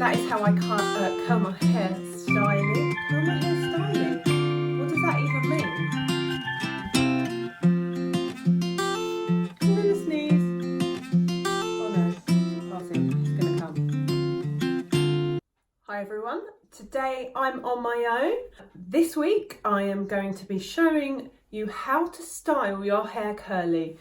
That is how I curl my hair styling. Curl my hair styling? What does that even mean? I'm gonna sneeze. Oh no, it's passing. It's gonna come. Hi everyone. Today I'm on my own. This week I am going to be showing you how to style your hair curly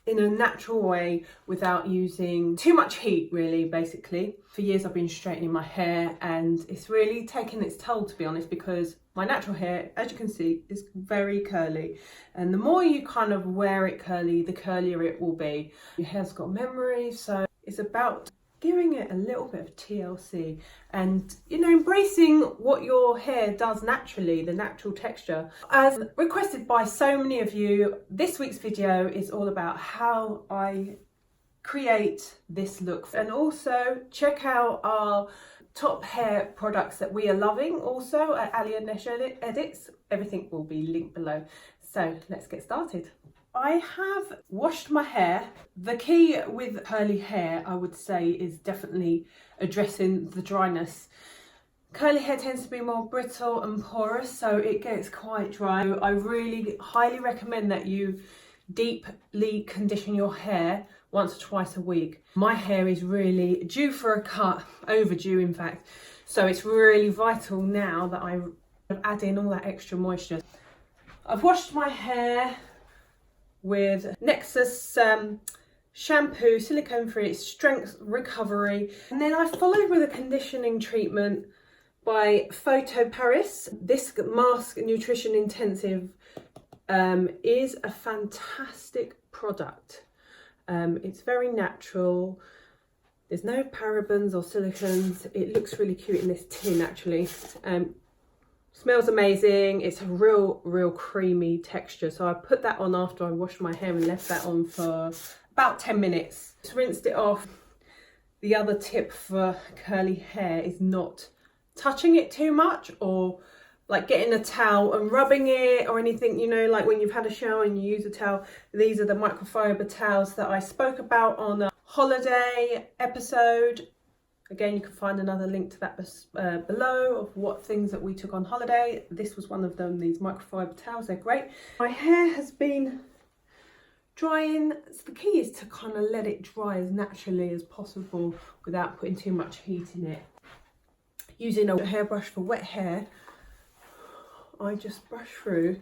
in a natural way without using too much heat, really, basically. For years I've been straightening my hair and it's really taken its toll, to be honest, because my natural hair, as you can see, is very curly, and the more you kind of wear it curly, the curlier it will be. Your hair's got memory, so it's about giving it a little bit of TLC and, you know, embracing what your hair does naturally, the natural texture. As requested by so many of you, this week's video is all about how I create this look. And also check out our top hair products that we are loving also at Ali and Nesh Edits. Everything will be linked below. So let's get started. I have washed my hair. The key with curly hair, I would say, is definitely addressing the dryness. Curly hair tends to be more brittle and porous, so it gets quite dry. I really highly recommend that you deeply condition your hair once or twice a week. My hair is really due for a cut, overdue in fact, so it's really vital now that I add in all that extra moisture. I've washed my hair with Nexus shampoo, silicone free, strength recovery, and then I followed with a conditioning treatment by Photo Paris. This mask nutrition intensive is a fantastic product. It's very natural, there's no parabens or silicones. It looks really cute in this tin actually. Smells amazing. It's a real creamy texture. So I put that on after I washed my hair and left that on for about 10 minutes. Just rinsed it off. The other tip for curly hair is not touching it too much, or like getting a towel and rubbing it or anything, you know, like when you've had a shower and you use a towel. These are the microfiber towels that I spoke about on a holiday episode. Again, you can find another link to that below of what things that we took on holiday. This was one of them, these microfiber towels, they're great. My hair has been drying. So the key is to kind of let it dry as naturally as possible without putting too much heat in it. Using a hairbrush for wet hair, I just brush through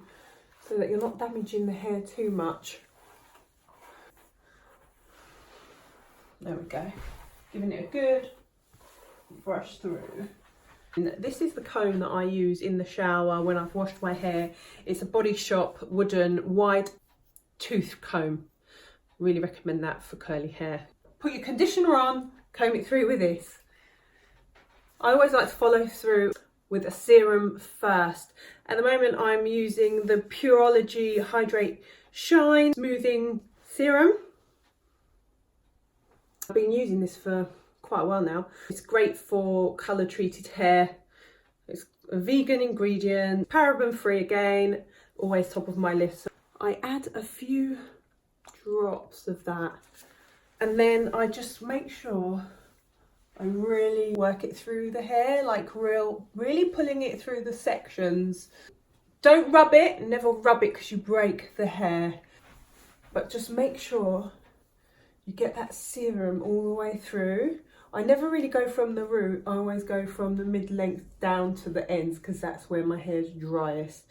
so that you're not damaging the hair too much. There we go. Giving it a good brush through. And this is the comb that I use in the shower when I've washed my hair. It's a Body Shop wooden wide tooth comb. Really recommend that for curly hair. Put your conditioner on, comb it through with this. I always like to follow through with a serum first. At the moment I'm using the Pureology Hydrate Shine Smoothing Serum. I've been using this for quite a while now. It's great for colour treated hair. It's a vegan ingredient, paraben free again, always top of my list. So I add a few drops of that and then I just make sure I really work it through the hair, like really pulling it through the sections. Don't rub it, never rub it because you break the hair, but just make sure you get that serum all the way through. I never really go from the root, I always go from the mid-length down to the ends because that's where my hair's driest.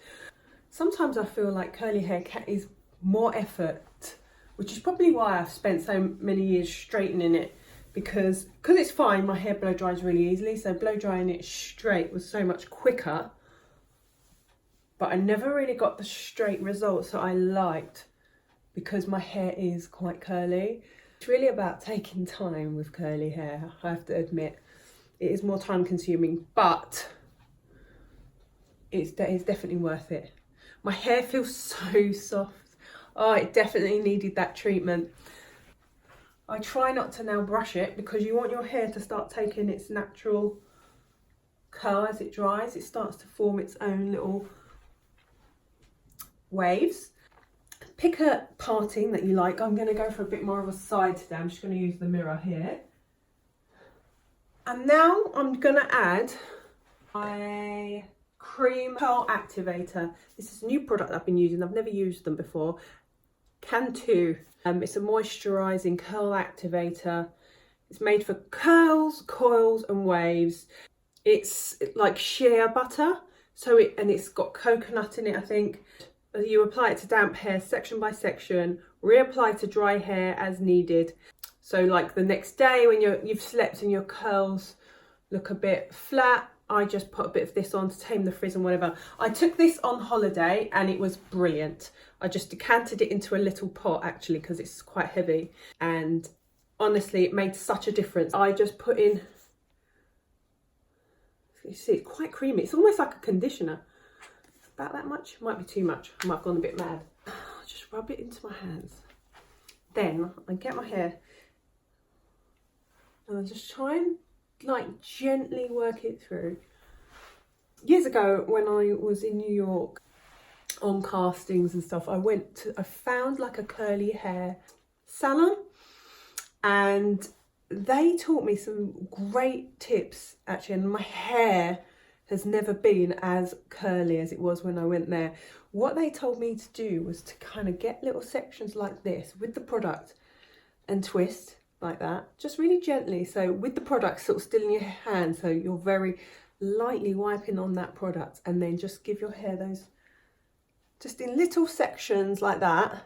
Sometimes I feel like curly hair is more effort, which is probably why I've spent so many years straightening it, because it's fine, my hair blow dries really easily, so blow drying it straight was so much quicker, but I never really got the straight results that I liked because my hair is quite curly. It's really about taking time with curly hair, I have to admit. It is more time consuming, but it's definitely worth it. My hair feels so soft. Oh, it definitely needed that treatment. I try not to now brush it because you want your hair to start taking its natural curl as it dries. It starts to form its own little waves. Pick a parting that you like. I'm going to go for a bit more of a side today. I'm just going to use the mirror here. And now I'm gonna add my cream curl activator. This is a new product I've been using. I've never used them before. Can2. It's a moisturizing curl activator. It's made for curls, coils and waves. It's like shea butter, and it's got coconut in it, I think. You apply it to damp hair section by section, reapply to dry hair as needed. So like the next day when you've slept and your curls look a bit flat, I just put a bit of this on to tame the frizz and whatever. I took this on holiday and it was brilliant. I just decanted it into a little pot actually because it's quite heavy, and honestly it made such a difference. I just put in, you see it's quite creamy. It's almost like a conditioner. About that much, might be too much. I might have gone a bit mad. Just rub it into my hands. Then I get my hair and I just try and like gently work it through. Years ago when I was in New York on castings and stuff, I found like a curly hair salon, and they taught me some great tips actually, and my hair has never been as curly as it was when I went there. What they told me to do was to kind of get little sections like this with the product and twist like that, just really gently. So with the product sort of still in your hand, so you're very lightly wiping on that product, and then just give your hair those, just in little sections like that,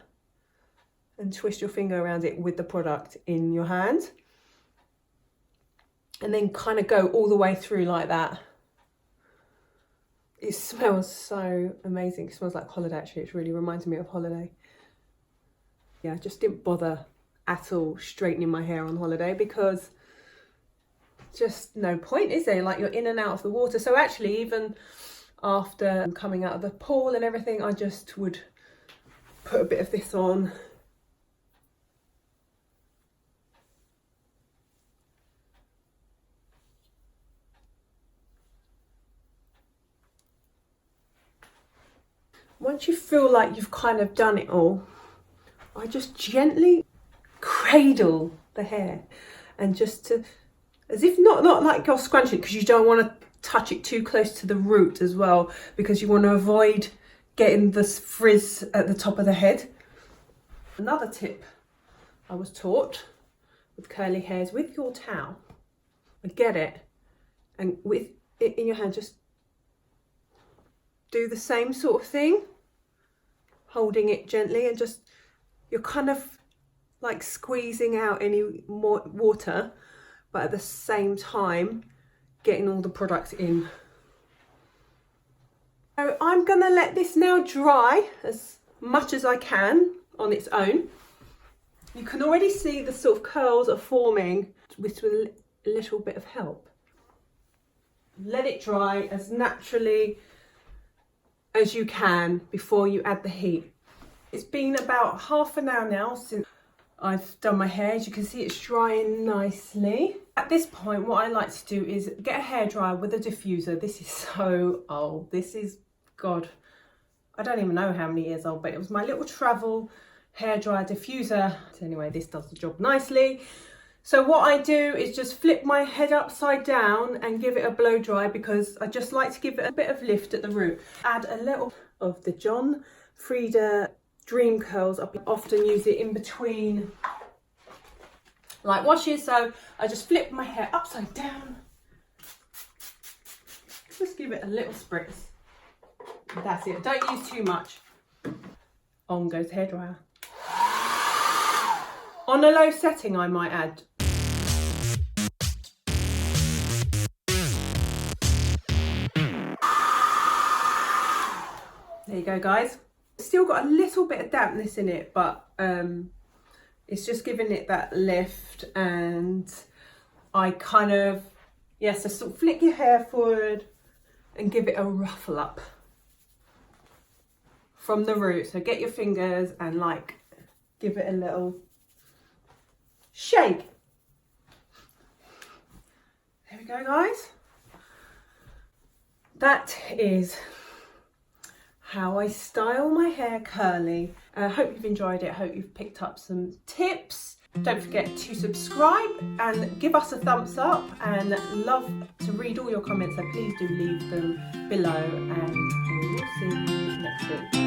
and twist your finger around it with the product in your hand. And then kind of go all the way through like that. It smells so amazing. It smells like holiday actually. It really reminds me of holiday. Yeah, I just didn't bother at all straightening my hair on holiday because just no point, is there? Like you're in and out of the water. So actually even after coming out of the pool and everything, I just would put a bit of this on. Once you feel like you've kind of done it all, I just gently cradle the hair, and just to, as if not like you're scrunching, because you don't want to touch it too close to the root as well, because you want to avoid getting this frizz at the top of the head. Another tip I was taught with curly hairs, with your towel, get it, and with it in your hand, just do the same sort of thing, holding it gently, and just, you're kind of like squeezing out any more water, but at the same time getting all the product in. So I'm gonna let this now dry as much as I can on its own. You can already see the sort of curls are forming with a little bit of help. Let it dry as naturally as you can before you add the heat. It's been about half an hour now since I've done my hair. As you can see, it's drying nicely. At this point, what I like to do is get a hairdryer with a diffuser. This is so old. This is, God, I don't even know how many years old, but it was my little travel hairdryer diffuser. So anyway, this does the job nicely. So what I do is just flip my head upside down and give it a blow dry, because I just like to give it a bit of lift at the root. Add a little of the John Frieda Dream Curls. I often use it in between like washes, so I just flip my hair upside down, just give it a little spritz. That's it, don't use too much. On goes the hairdryer. On a low setting, I might add. There you go, guys. It's still got a little bit of dampness in it, but it's just giving it that lift. And I kind of, yes, so sort of flick your hair forward and give it a ruffle up from the root. So get your fingers and like give it a little shake. There we go, guys. That is how I style my hair curly. I hope you've enjoyed it. I hope you've picked up some tips. Don't forget to subscribe and give us a thumbs up, and love to read all your comments, so please do leave them below, and we will see you next week.